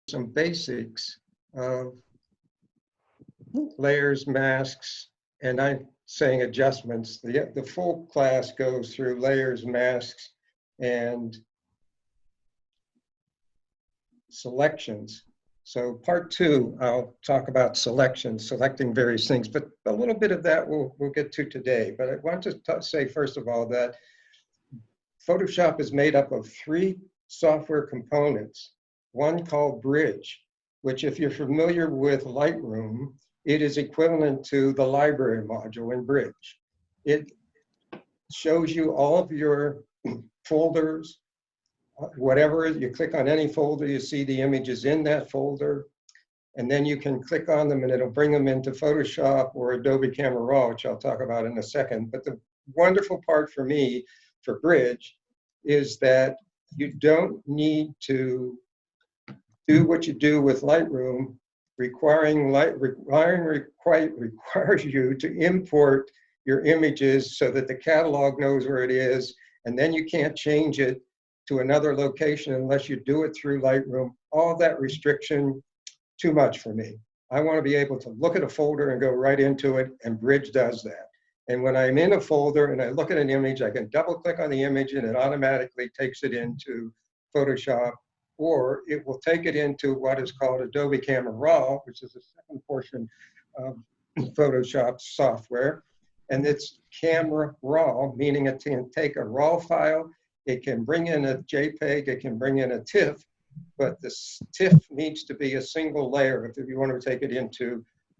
some basics of layers, masks, and I'm saying adjustments. The full class goes through layers, masks, and selections. So part 2, I'll talk about selections, selecting various things, but a little bit of that we'll get to today. But I want to say, first of all, that Photoshop is made up of 3 software components. One called Bridge, which if you're familiar with Lightroom, it is equivalent to the library module in Bridge. It shows you all of your folders, whatever, you click on any folder, you see the images in that folder, and then you can click on them and it'll bring them into Photoshop or Adobe Camera Raw, which I'll talk about in a second. But the wonderful part for me, for Bridge, is that you don't need to do what you do with Lightroom, requires you to import your images so that the catalog knows where it is, and then you can't change it to another location unless you do it through Lightroom. All that restriction, too much for me. I want to be able to look at a folder and go right into it, and Bridge does that. And when I'm in a folder and I look at an image, I can double click on the image and it automatically takes it into Photoshop, or it will take it into what is called Adobe Camera Raw, which is the second portion of Photoshop software. And it's Camera Raw, meaning it can take a RAW file, it can bring in a JPEG, it can bring in a TIFF, but this TIFF needs to be a single layer if you want to take it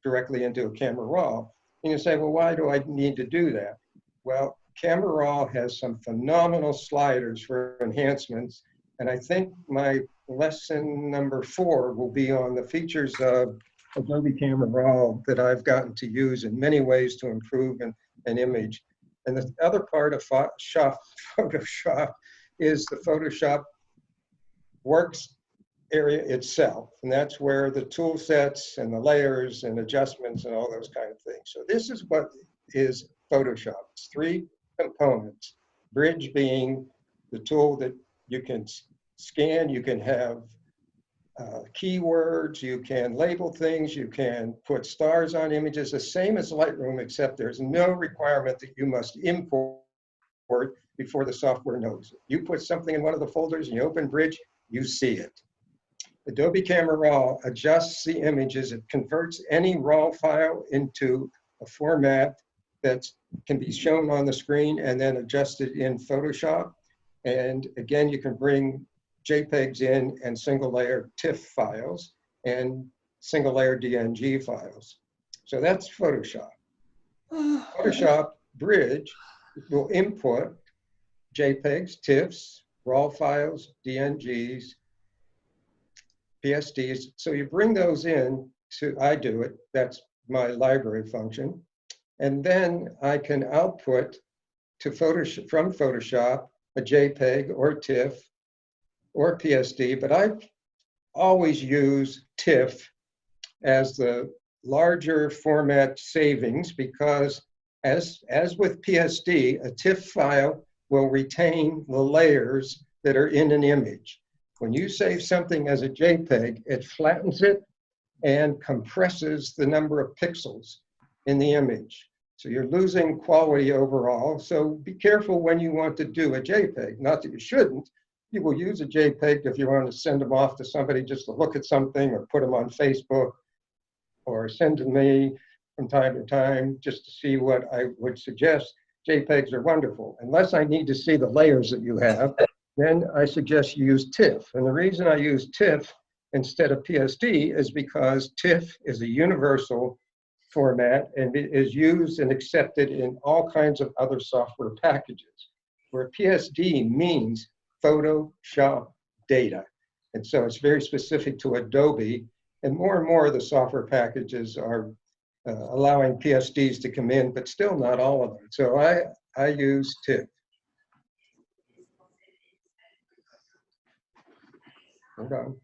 directly into a Camera Raw. And you say, well, why do I need to do that? Well, Camera Raw has some phenomenal sliders for enhancements. And I think my lesson number 4 will be on the features of Adobe Camera Raw that I've gotten to use in many ways to improve an image. And the other part of Photoshop is the Photoshop Works area itself. And that's where the tool sets and the layers and adjustments and all those kind of things. So this is what is Photoshop. It's 3 components. Bridge being the tool that you can scan, you can have keywords, you can label things, you can put stars on images, the same as Lightroom, except there's no requirement that you must import before the software knows it. You put something in one of the folders and you open Bridge, you see it. Adobe Camera Raw adjusts the images. It converts any RAW file into a format that can be shown on the screen and then adjusted in Photoshop. And again, you can bring JPEGs in and single layer TIFF files and single layer DNG files. So that's Photoshop. Photoshop Bridge will input JPEGs, TIFFs, RAW files, DNGs, PSDs. So you bring those in I do it, that's my library function. And then I can output to Photoshop, from Photoshop, a JPEG or TIFF or PSD, but I always use TIFF as the larger format savings because as with PSD, a TIFF file will retain the layers that are in an image. When you save something as a JPEG, it flattens it and compresses the number of pixels in the image. So you're losing quality overall. So be careful when you want to do a JPEG. Not that you shouldn't. You will use a JPEG if you want to send them off to somebody just to look at something or put them on Facebook or send to me from time to time just to see what I would suggest. JPEGs are wonderful. Unless I need to see the layers that you have, then I suggest you use TIFF. And the reason I use TIFF instead of PSD is because TIFF is a universal format and it is used and accepted in all kinds of other software packages, where PSD means Photoshop data. And so it's very specific to Adobe, and more of the software packages are allowing PSDs to come in, but still not all of them. So I use TIFF. Hold on.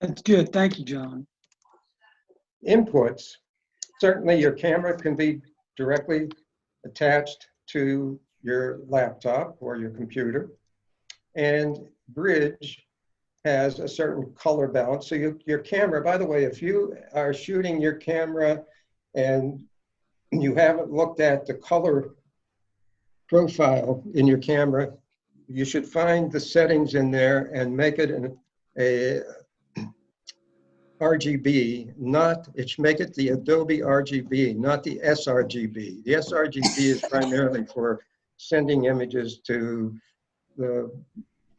That's good. Thank you, John. Inputs. Certainly your camera can be directly attached to your laptop or your computer. And Bridge has a certain color balance. So your camera, by the way, if you are shooting your camera and you haven't looked at the color profile in your camera, you should find the settings in there and make it a RGB, make it the Adobe RGB, not the sRGB. The sRGB is primarily for sending images to the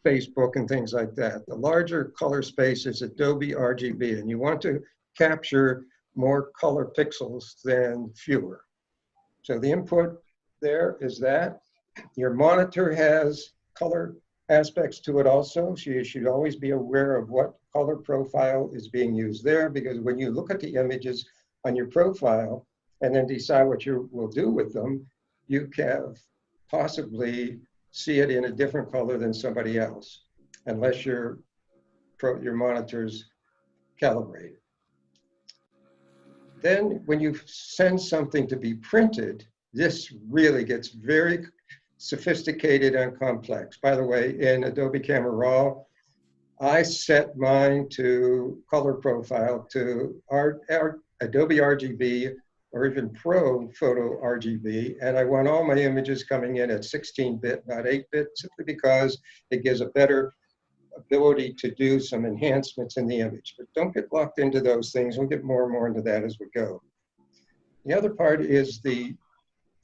Facebook and things like that. The larger color space is Adobe RGB, and you want to capture more color pixels than fewer. So the input there is that. Your monitor has color aspects to it also, so you should always be aware of what color profile is being used there, because when you look at the images on your profile and then decide what you will do with them, you can possibly see it in a different color than somebody else, unless your monitor's calibrated. Then when you send something to be printed, this really gets very sophisticated and complex. By the way, in Adobe Camera Raw, I set mine to color profile to our Adobe RGB or even Pro Photo RGB, and I want all my images coming in at 16-bit, not 8-bit, simply because it gives a better ability to do some enhancements in the image. But don't get locked into those things. We'll get more and more into that as we go. The other part is the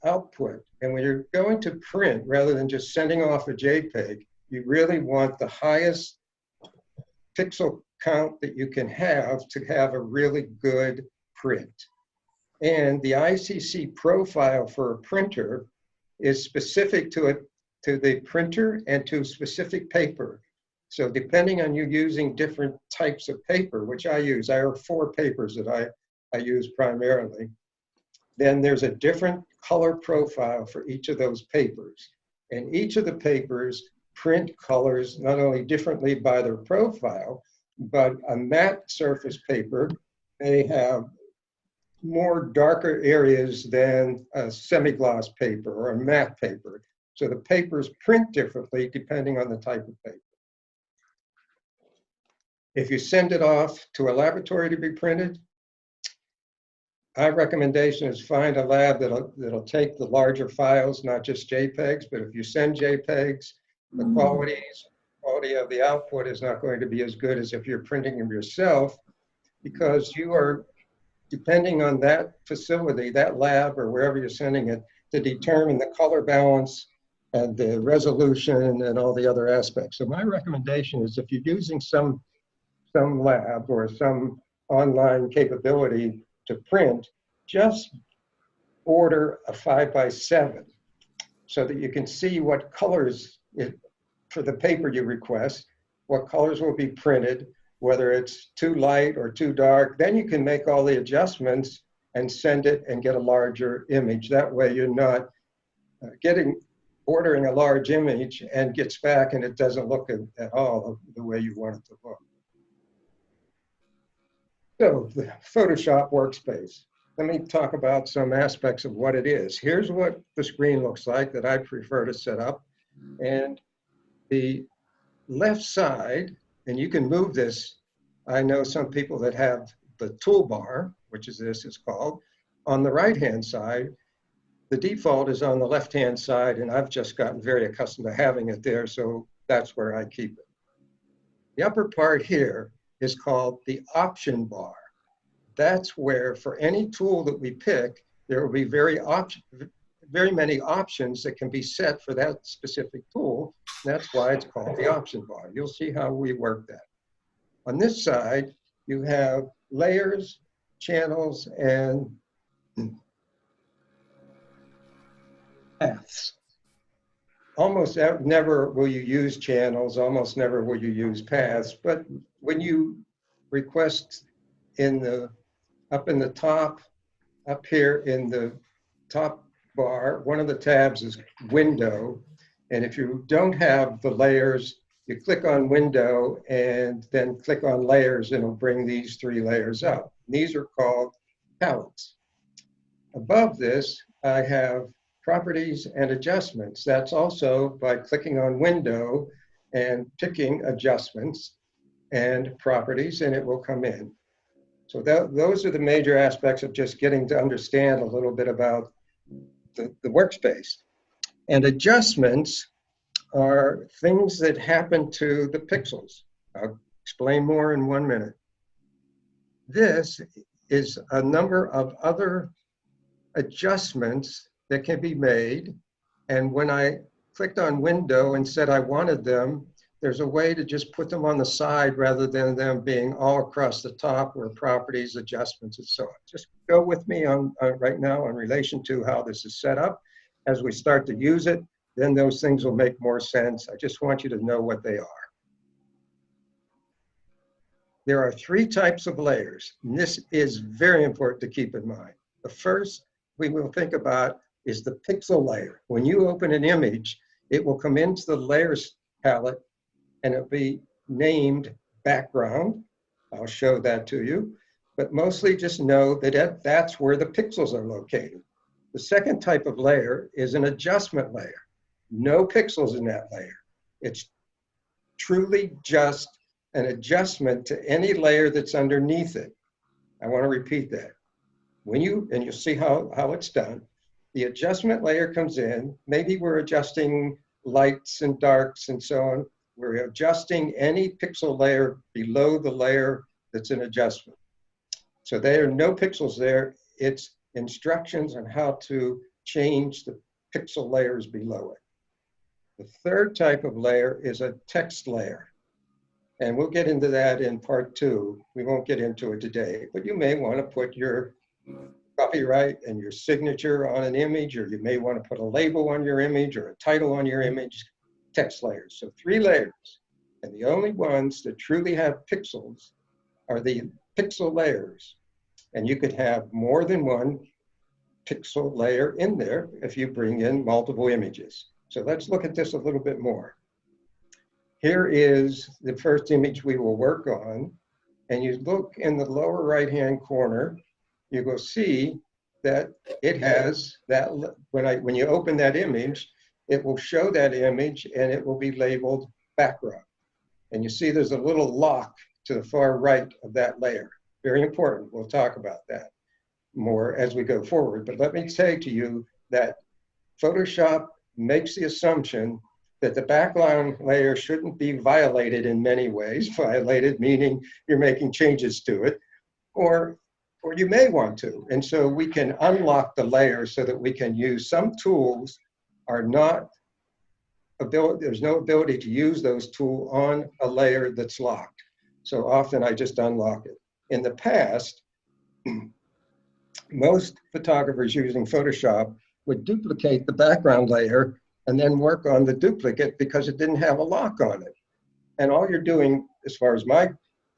output. And when you're going to print, rather than just sending off a JPEG, you really want the highest pixel count that you can have to have a really good print. And the ICC profile for a printer is specific to the printer and to specific paper. So depending on you using different types of paper, which I use, I have 4 papers that I use primarily, then there's a different color profile for each of those papers. And each of the papers print colors not only differently by their profile, but a matte surface paper may have more darker areas than a semi-gloss paper or a matte paper. So the papers print differently depending on the type of paper. If you send it off to a laboratory to be printed, our recommendation is find a lab that'll take the larger files, not just JPEGs, but if you send JPEGs, the quality of the output is not going to be as good as if you're printing them yourself, because you are depending on that facility, that lab, or wherever you're sending it, to determine the color balance and the resolution and all the other aspects. So my recommendation is if you're using some lab or some online capability to print, just order a 5x7 so that you can see what colors, for the paper you request, what colors will be printed, whether it's too light or too dark. Then you can make all the adjustments and send it and get a larger image. That way you're not ordering a large image and gets back and it doesn't look at all the way you want it to look. So the Photoshop workspace. Let me talk about some aspects of what it is. Here's what the screen looks like that I prefer to set up. And the left side, and you can move this. I know some people that have the toolbar, which is this is called. On the right-hand side, the default is on the left-hand side, and I've just gotten very accustomed to having it there, so that's where I keep it. The upper part here is called the option bar. That's where, for any tool that we pick, there will be very many options that can be set for that specific tool. That's why it's called the option bar. You'll see how we work that. On this side, you have layers, channels, and paths. Almost never will you use channels, almost never will you use paths, but when you request up in the top, up here in the top bar, one of the tabs is window, and if you don't have the layers, you click on window and then click on layers and it'll bring these 3 layers up. These are called palettes. Above this, I have properties and adjustments. That's also by clicking on window and picking adjustments. and properties, and it will come in. So those are the major aspects of just getting to understand a little bit about the workspace. And adjustments are things that happen to the pixels. I'll explain more in 1 minute. This is a number of other adjustments that can be made. And when I clicked on window and said I wanted them, there's a way to just put them on the side rather than them being all across the top where properties, adjustments, and so on. Just go with me on right now in relation to how this is set up. As we start to use it, then those things will make more sense. I just want you to know what they are. There are 3 types of layers, and this is very important to keep in mind. The first we will think about is the pixel layer. When you open an image, it will come into the layers palette and it'll be named background. I'll show that to you, but mostly just know that that's where the pixels are located. The second type of layer is an adjustment layer. No pixels in that layer. It's truly just an adjustment to any layer that's underneath it. I want to repeat that. And you'll see how it's done. The adjustment layer comes in. Maybe we're adjusting lights and darks and so on. We're adjusting any pixel layer below the layer that's an adjustment. So there are no pixels there. It's instructions on how to change the pixel layers below it. The third type of layer is a text layer. And we'll get into that in part 2. We won't get into it today, but you may want to put your copyright and your signature on an image, or you may want to put a label on your image or a title on your image. Text layers. So 3 layers. And the only ones that truly have pixels are the pixel layers. And you could have more than one pixel layer in there if you bring in multiple images. So let's look at this a little bit more. Here is the first image we will work on. And you look in the lower right-hand corner, you will see that it has that, when you open that image, it will show that image and it will be labeled background. And you see there's a little lock to the far right of that layer. Very important. We'll talk about that more as we go forward. But let me say to you that Photoshop makes the assumption that the background layer shouldn't be violated in many ways. Violated meaning you're making changes to it, or you may want to. And so we can unlock the layer so that we can use some tools are not there's no ability to use those tools on a layer that's locked. So often I just unlock it. In the past, most photographers using Photoshop would duplicate the background layer and then work on the duplicate because it didn't have a lock on it. And all you're doing, as far as my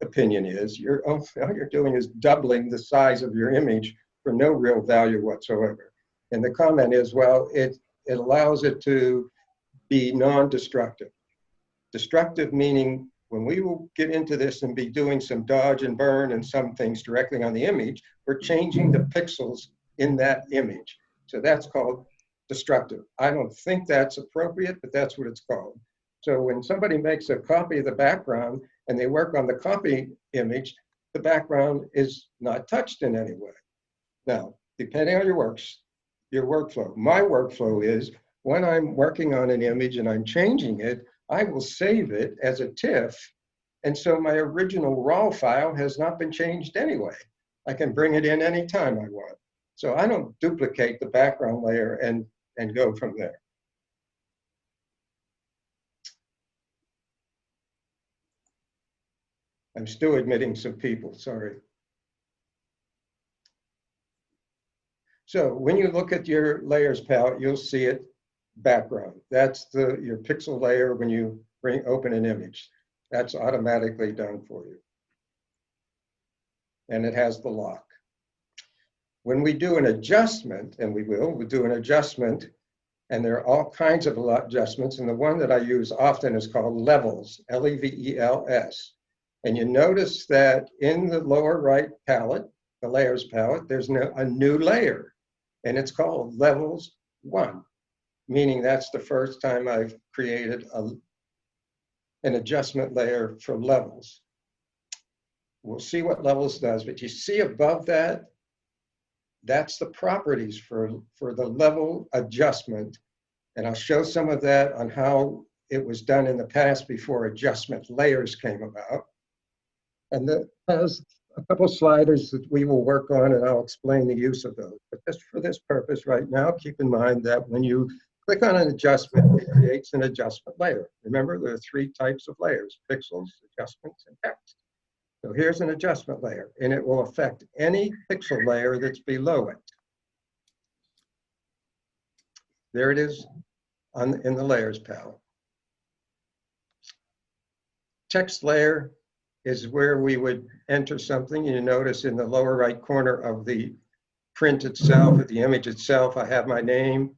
opinion is, all you're doing is doubling the size of your image for no real value whatsoever. And the comment is, well, it allows it to be non-destructive. Destructive meaning when we will get into this and be doing some dodge and burn and some things directly on the image, we're changing the pixels in that image. So that's called destructive. I don't think that's appropriate, but that's what it's called. So when somebody makes a copy of the background and they work on the copy image, the background is not touched in any way. Now, depending on your workflow, my workflow is when I'm working on an image and I'm changing it, I will save it as a TIFF. And so my original RAW file has not been changed anyway. I can bring it in anytime I want. So I don't duplicate the background layer and go from there. I'm still admitting some people, sorry. So when you look at your layers palette, you'll see it background. That's your pixel layer when you open an image. That's automatically done for you. And it has the lock. When we do an adjustment, and we'll do an adjustment, and there are all kinds of adjustments, and the one that I use often is called levels, L-E-V-E-L-S. And you notice that in the lower right palette, the layers palette, there's a new layer, and it's called levels 1, meaning that's the first time I've created an adjustment layer for levels. We'll see what levels does, but you see above that, that's the properties for the level adjustment. And I'll show some of that on how it was done in the past before adjustment layers came about. And that has a couple sliders that we will work on, and I'll explain the use of those. But just for this purpose right now, keep in mind that when you click on an adjustment, it creates an adjustment layer. Remember, there are 3 types of layers: pixels, adjustments, and text. So here's an adjustment layer, and it will affect any pixel layer that's below it. There it is in the layers panel. Text layer is where we would enter something. You notice in the lower right corner of the print itself, or the image itself, I have my name.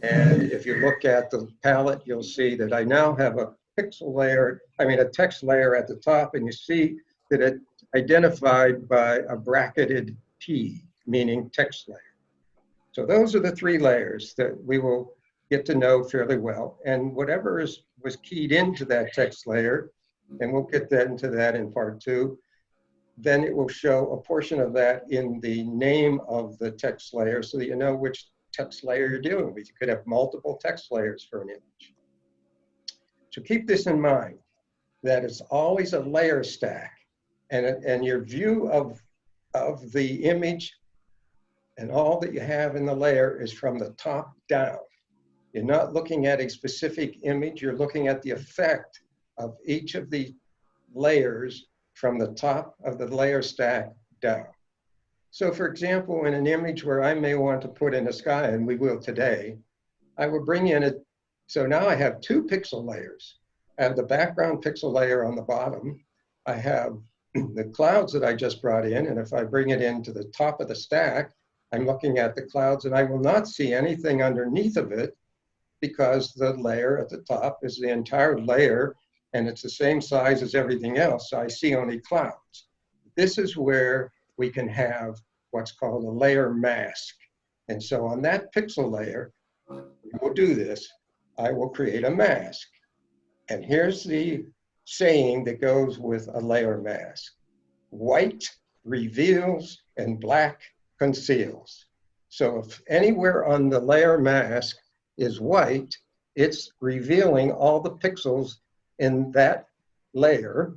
And if you look at the palette, you'll see that I now have a pixel layer, a text layer at the top, and you see that it's identified by a bracketed T, meaning text layer. So those are the 3 layers that we will get to know fairly well. And whatever was keyed into that text layer, and we'll get into that in part 2, then it will show a portion of that in the name of the text layer so that you know which text layer you're dealing with. You could have multiple text layers for an image. So keep this in mind, that it's always a layer stack. And your view of the image and all that you have in the layer is from the top down. You're not looking at a specific image, you're looking at the effect of each of the layers from the top of the layer stack down. So for example, in an image where I may want to put in a sky, and we will today, I will bring in so now I have 2 pixel layers. I have the background pixel layer on the bottom. I have the clouds that I just brought in, and if I bring it into the top of the stack, I'm looking at the clouds and I will not see anything underneath of it because the layer at the top is the entire layer and it's the same size as everything else, so I see only clouds. This is where we can have what's called a layer mask. And so on that pixel layer, we'll do this, I will create a mask. And here's the saying that goes with a layer mask: white reveals and black conceals. So if anywhere on the layer mask is white, it's revealing all the pixels in that layer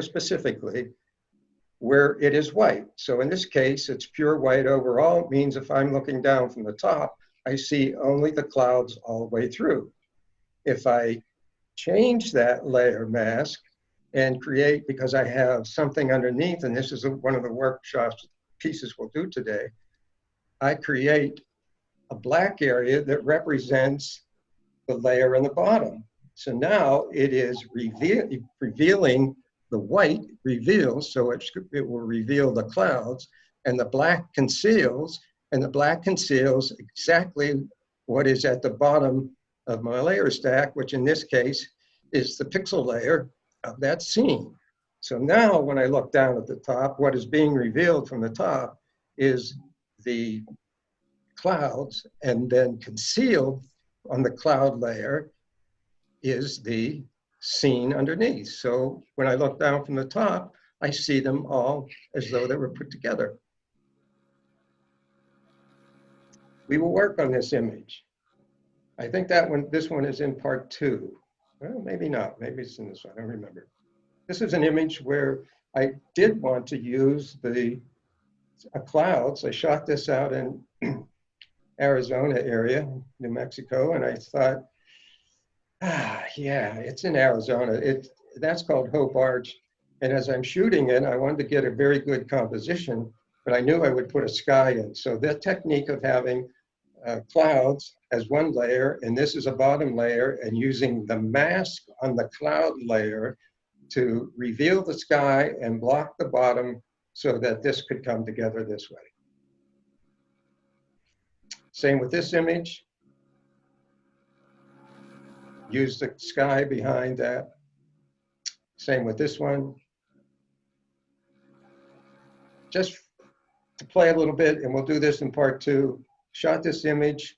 specifically, where it is white. So in this case, it's pure white overall. It means if I'm looking down from the top, I see only the clouds all the way through. If I change that layer mask and create, because I have something underneath, and this is one of the workshops pieces we'll do today, I create a black area that represents the layer in the bottom. So now it is revealing the white reveals, so it will reveal the clouds, and the black conceals, and the black conceals exactly what is at the bottom of my layer stack, which in this case is the pixel layer of that scene. So now when I look down at the top, what is being revealed from the top is the clouds, and then concealed on the cloud layer is the scene underneath. So when I look down from the top, I see them all as though they were put together. We will work on this image. I think this one is in part 2. Well, maybe not, maybe it's in this one, I don't remember. This is an image where I did want to use the clouds. I shot this out in Arizona area, New Mexico, and I thought, yeah, it's in Arizona. That's called Hope Arch. And as I'm shooting it, I wanted to get a very good composition, but I knew I would put a sky in. So that technique of having clouds as one layer, and this is a bottom layer, and using the mask on the cloud layer to reveal the sky and block the bottom so that this could come together this way. Same with this image. Use the sky behind that. Same with this one. Just to play a little bit, and we'll do this in part 2, shot this image,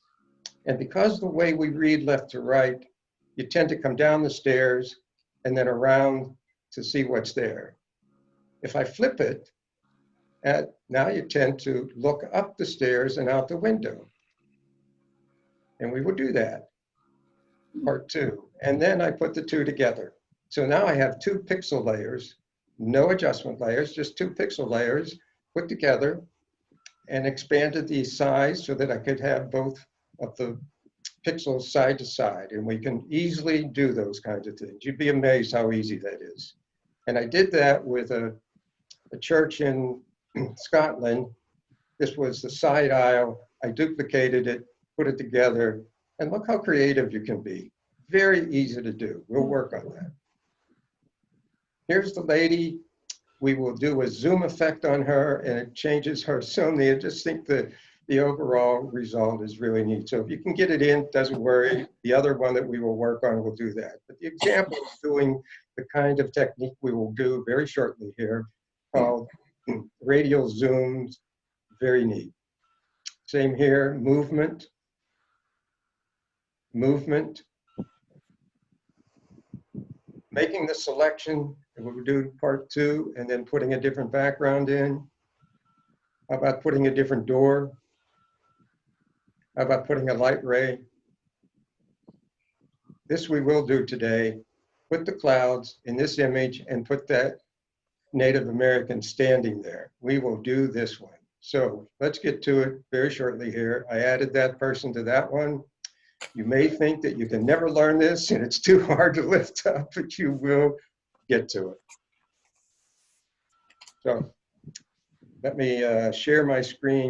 and because the way we read left to right, you tend to come down the stairs and then around to see what's there. If I flip it, now you tend to look up the stairs and out the window. And we will do that, part 2. And then I put the 2 together. So now I have 2 pixel layers, no adjustment layers, just 2 pixel layers put together, and expanded the size so that I could have both of the pixels side to side. And we can easily do those kinds of things. You'd be amazed how easy that is. And I did that with a church in Scotland. This was the side aisle. I duplicated it, put it together, and look how creative you can be. Very easy to do. We'll work on that. Here's the lady. We will do a zoom effect on her, and it changes her suddenly. I just think the overall result is really neat. So if you can get it in, doesn't worry. The other one that we will work on will do that. But the example is doing the kind of technique we will do very shortly here, called radial zooms. Very neat. Same here, movement, movement. Making the selection, and we'll do part 2, and then putting a different background in. How about putting a different door? How about putting a light ray? This we will do today. Put the clouds in this image and put that Native American standing there. We will do this one. So let's get to it very shortly here. I added that person to that one. You may think that you can never learn this and it's too hard to lift up, but you will get to it. So let me share my screen.